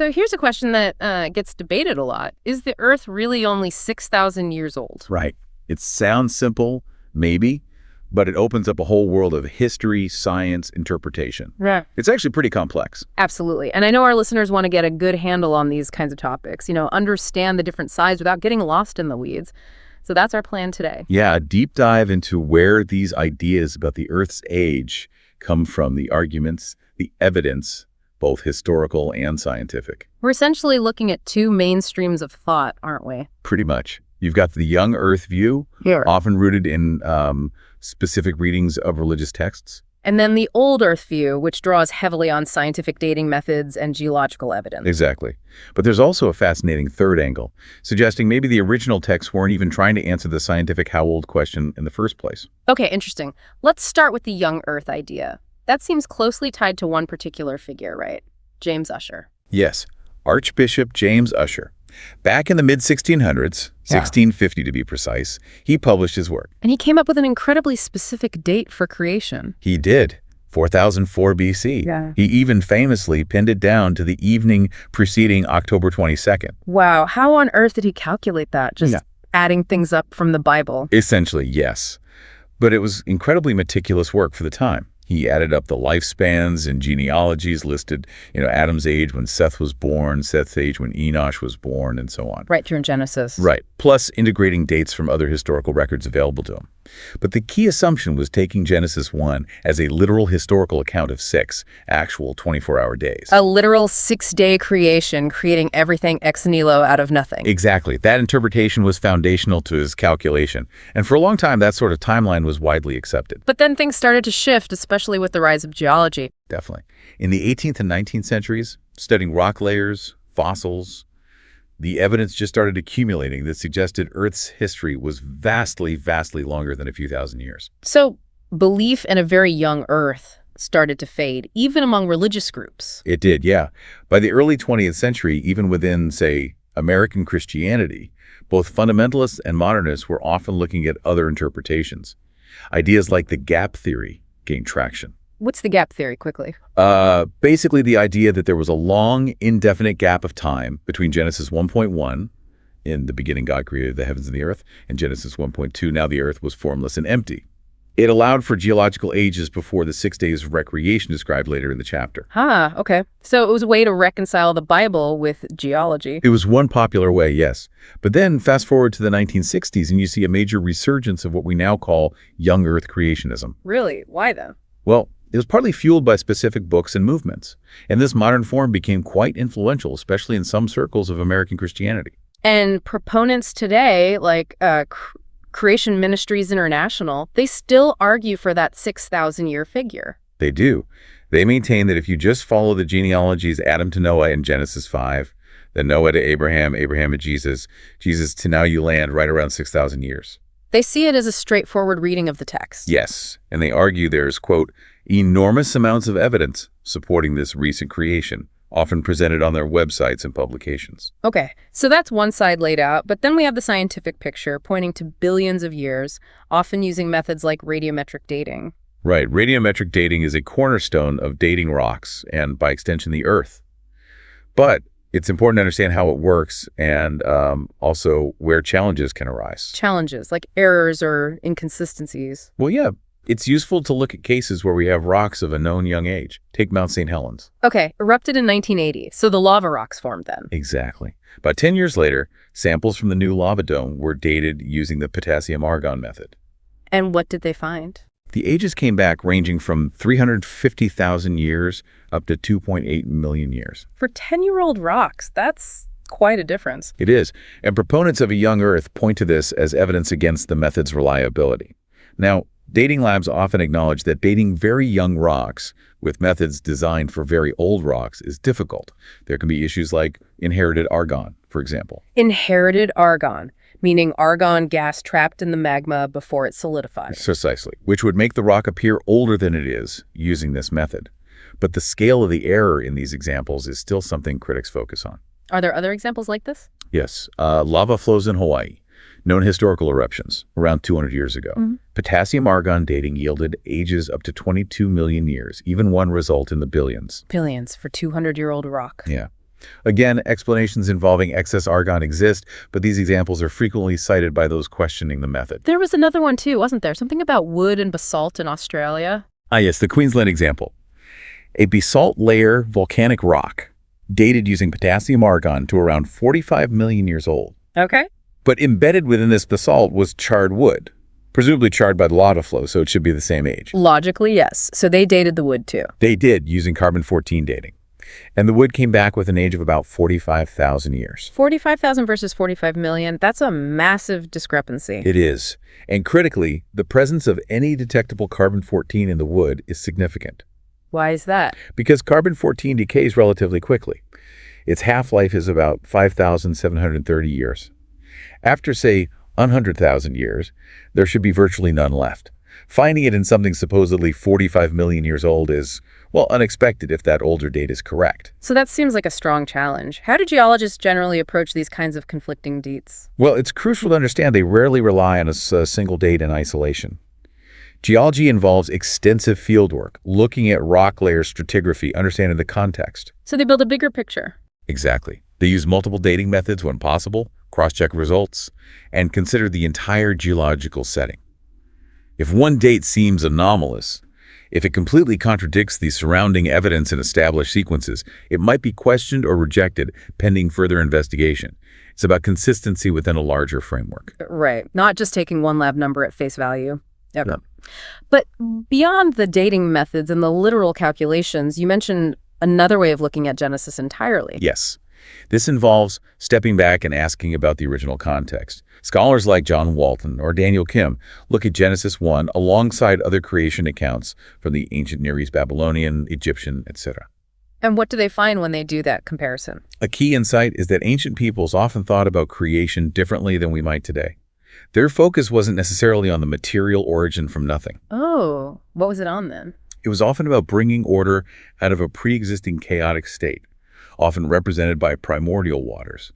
So here's a question that gets debated a lot. Is the Earth really only 6,000 years old? Right. It sounds simple, maybe, but it opens up a whole world of history, science, interpretation. Right. It's actually pretty complex. Absolutely. And I know our listeners want to get a good handle on these kinds of topics, understand the different sides without getting lost in the weeds. So that's our plan today. Yeah, a deep dive into where these ideas about the Earth's age come from, the arguments, the evidence, both historical and scientific. We're essentially looking at two main streams of thought, aren't we? Pretty much. You've got the young Earth view, Here. often rooted in specific readings of religious texts. And then the old Earth view, which draws heavily on scientific dating methods and geological evidence. Exactly. But there's also a fascinating third angle, suggesting maybe the original texts weren't even trying to answer the scientific how old question in the first place. Okay, interesting. Let's start with the young Earth idea. That seems closely tied to one particular figure, right? James Ussher. Yes, Archbishop James Ussher. Back in the mid-1600s, 1650 to be precise, he published his work. And he came up with an incredibly specific date for creation. He did, 4004 BC. Yeah. He even famously pinned it down to the evening preceding October 22nd. Wow, how on earth did he calculate that? Just adding things up from the Bible? Essentially, yes. But it was incredibly meticulous work for the time. He added up the lifespans and genealogies, listed, Adam's age when Seth was born, Seth's age when Enosh was born, and so on. Right through in Genesis. Right, plus integrating dates from other historical records available to him. But the key assumption was taking Genesis 1 as a literal historical account of 6 actual 24-hour days. A literal 6-day creation, creating everything ex nihilo out of nothing. Exactly. That interpretation was foundational to his calculation. And for a long time, that sort of timeline was widely accepted. But then things started to shift, especially with the rise of geology. Definitely. In the 18th and 19th centuries, studying rock layers, fossils, the evidence just started accumulating that suggested Earth's history was vastly, vastly longer than a few thousand years. So belief in a very young Earth started to fade, even among religious groups. It did, yeah. By the early 20th century, even within, say, American Christianity, both fundamentalists and modernists were often looking at other interpretations. Ideas like the gap theory gained traction. What's the gap theory, quickly? Basically the idea that there was a long, indefinite gap of time between Genesis 1.1, in the beginning God created the heavens and the earth, and Genesis 1.2, now the earth was formless and empty. It allowed for geological ages before the 6 days of recreation described later in the chapter. Okay. So it was a way to reconcile the Bible with geology. It was one popular way, yes. But then fast forward to the 1960s and you see a major resurgence of what we now call young earth creationism. Really? Why then? Well, it was partly fueled by specific books and movements, and this modern form became quite influential, especially in some circles of American Christianity. And proponents today, like Creation Ministries International, they still argue for that 6,000-year figure. They do. They maintain that if you just follow the genealogies Adam to Noah in Genesis 5, then Noah to Abraham, Abraham to Jesus, Jesus to now you land right around 6,000 years. They see it as a straightforward reading of the text. Yes, and they argue there's, quote, enormous amounts of evidence supporting this recent creation, often presented on their websites and publications. Okay, so that's one side laid out, but then we have the scientific picture pointing to billions of years, often using methods like radiometric dating. Right, radiometric dating is a cornerstone of dating rocks and, by extension, the Earth. But it's important to understand how it works and also where challenges can arise. Challenges, like errors or inconsistencies. Well, yeah. It's useful to look at cases where we have rocks of a known young age. Take Mount St. Helens. Okay, erupted in 1980, so the lava rocks formed then. Exactly. About 10 years later, samples from the new lava dome were dated using the potassium-argon method. And what did they find? The ages came back ranging from 350,000 years up to 2.8 million years. For 10-year-old rocks, that's quite a difference. It is, and proponents of a young Earth point to this as evidence against the method's reliability. Now, dating labs often acknowledge that dating very young rocks with methods designed for very old rocks is difficult. There can be issues like inherited argon, for example. Inherited argon, meaning argon gas trapped in the magma before it solidifies. Precisely, which would make the rock appear older than it is using this method. But the scale of the error in these examples is still something critics focus on. Are there other examples like this? Yes. Lava flows in Hawaii. Known historical eruptions around 200 years ago. Mm-hmm. Potassium-argon dating yielded ages up to 22 million years, even one result in the billions. Billions for 200-year-old rock. Yeah. Again, explanations involving excess argon exist, but these examples are frequently cited by those questioning the method. There was another one too, wasn't there? Something about wood and basalt in Australia. Ah, yes, the Queensland example. A basalt layer volcanic rock, dated using potassium argon to around 45 million years old. Okay. But embedded within this basalt was charred wood, presumably charred by the lava flow, so it should be the same age. Logically, yes. So they dated the wood too. They did, using carbon-14 dating. And the wood came back with an age of about 45,000 years. 45,000 versus 45 million. That's a massive discrepancy. It is. And critically, the presence of any detectable carbon-14 in the wood is significant. Why is that? Because carbon-14 decays relatively quickly. Its half-life is about 5,730 years. After, say, 100,000 years, there should be virtually none left. Finding it in something supposedly 45 million years old is, well, unexpected if that older date is correct. So that seems like a strong challenge. How do geologists generally approach these kinds of conflicting dates? Well, it's crucial to understand they rarely rely on a single date in isolation. Geology involves extensive fieldwork, looking at rock layer stratigraphy, understanding the context. So they build a bigger picture. Exactly. They use multiple dating methods when possible, cross-check results, and consider the entire geological setting. If one date seems anomalous, if it completely contradicts the surrounding evidence and established sequences, it might be questioned or rejected pending further investigation. It's about consistency within a larger framework. Right. Not just taking one lab number at face value. Yep. No. But beyond the dating methods and the literal calculations, you mentioned another way of looking at Genesis entirely. Yes. This involves stepping back and asking about the original context. Scholars like John Walton or Daniel Kim look at Genesis 1 alongside other creation accounts from the ancient Near East, Babylonian, Egyptian, etc. And what do they find when they do that comparison? A key insight is that ancient peoples often thought about creation differently than we might today. Their focus wasn't necessarily on the material origin from nothing. Oh, what was it on then? It was often about bringing order out of a pre-existing chaotic state, often represented by primordial waters.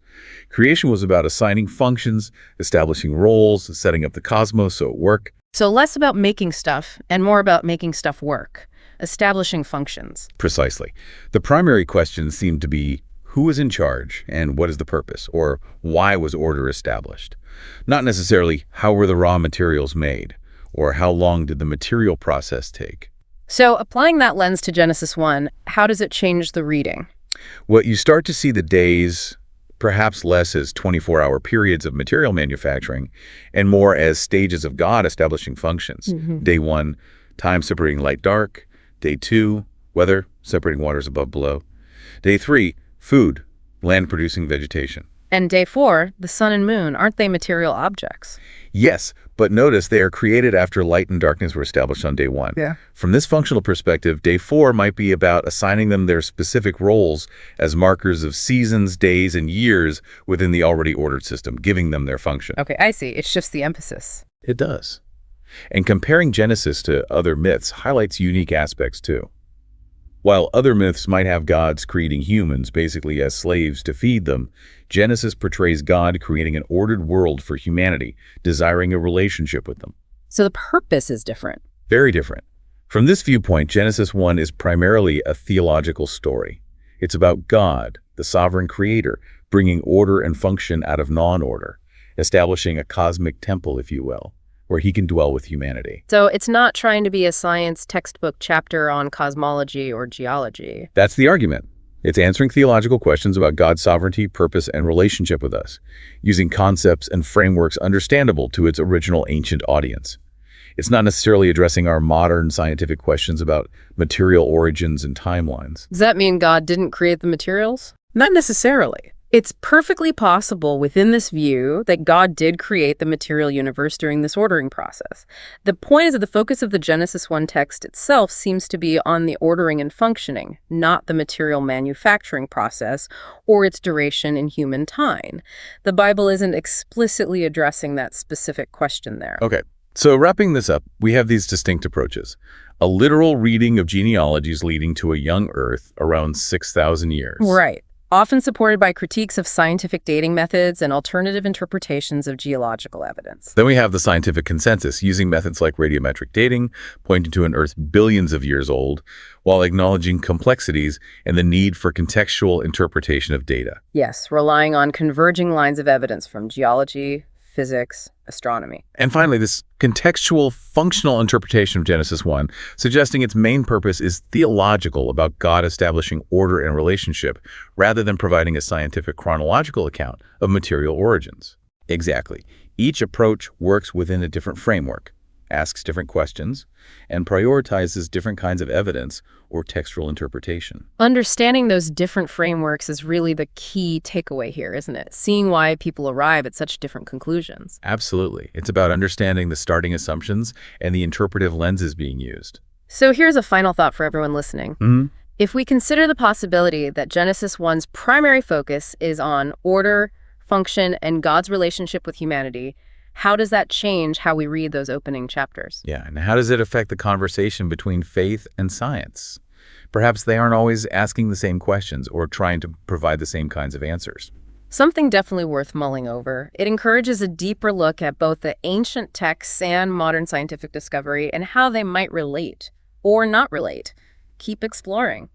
Creation was about assigning functions, establishing roles, setting up the cosmos so it worked. So less about making stuff and more about making stuff work, establishing functions. Precisely. The primary questions seemed to be who was in charge and what is the purpose, or why was order established? Not necessarily how were the raw materials made, or how long did the material process take. So applying that lens to Genesis 1, how does it change the reading? Well, you start to see the days perhaps less as 24-hour periods of material manufacturing and more as stages of God establishing functions. Day 1, time separating light dark. Day 2, weather, separating waters above below. Day 3, food, land producing vegetation. And day 4, the sun and moon, aren't they material objects? Yes, but notice they are created after light and darkness were established on day 1. Yeah. From this functional perspective, day 4 might be about assigning them their specific roles as markers of seasons, days, and years within the already ordered system, giving them their function. Okay, I see. It shifts the emphasis. It does. And comparing Genesis to other myths highlights unique aspects too. While other myths might have gods creating humans basically as slaves to feed them, Genesis portrays God creating an ordered world for humanity, desiring a relationship with them. So the purpose is different. Very different. From this viewpoint, Genesis 1 is primarily a theological story. It's about God, the sovereign creator, bringing order and function out of non-order, establishing a cosmic temple, if you will, where he can dwell with humanity. So it's not trying to be a science textbook chapter on cosmology or geology. That's the argument. It's answering theological questions about God's sovereignty, purpose, and relationship with us, using concepts and frameworks understandable to its original ancient audience. It's not necessarily addressing our modern scientific questions about material origins and timelines. Does that mean God didn't create the materials? Not necessarily. It's perfectly possible within this view that God did create the material universe during this ordering process. The point is that the focus of the Genesis 1 text itself seems to be on the ordering and functioning, not the material manufacturing process or its duration in human time. The Bible isn't explicitly addressing that specific question there. Okay, so wrapping this up, we have these distinct approaches. A literal reading of genealogies leading to a young Earth around 6,000 years. Right. often supported by critiques of scientific dating methods and alternative interpretations of geological evidence. Then we have the scientific consensus, using methods like radiometric dating, pointing to an Earth billions of years old, while acknowledging complexities and the need for contextual interpretation of data. Yes, relying on converging lines of evidence from geology, physics, astronomy. And finally, this contextual functional interpretation of Genesis 1, suggesting its main purpose is theological, about God establishing order and relationship, rather than providing a scientific chronological account of material origins. Exactly. Each approach works within a different framework, asks different questions, and prioritizes different kinds of evidence or textual interpretation. Understanding those different frameworks is really the key takeaway here, isn't it? Seeing why people arrive at such different conclusions. Absolutely. It's about understanding the starting assumptions and the interpretive lenses being used. So here's a final thought for everyone listening. If we consider the possibility that Genesis 1's primary focus is on order, function, and God's relationship with humanity, how does that change how we read those opening chapters? Yeah, and how does it affect the conversation between faith and science? Perhaps they aren't always asking the same questions or trying to provide the same kinds of answers. Something definitely worth mulling over. It encourages a deeper look at both the ancient texts and modern scientific discovery and how they might relate or not relate. Keep exploring.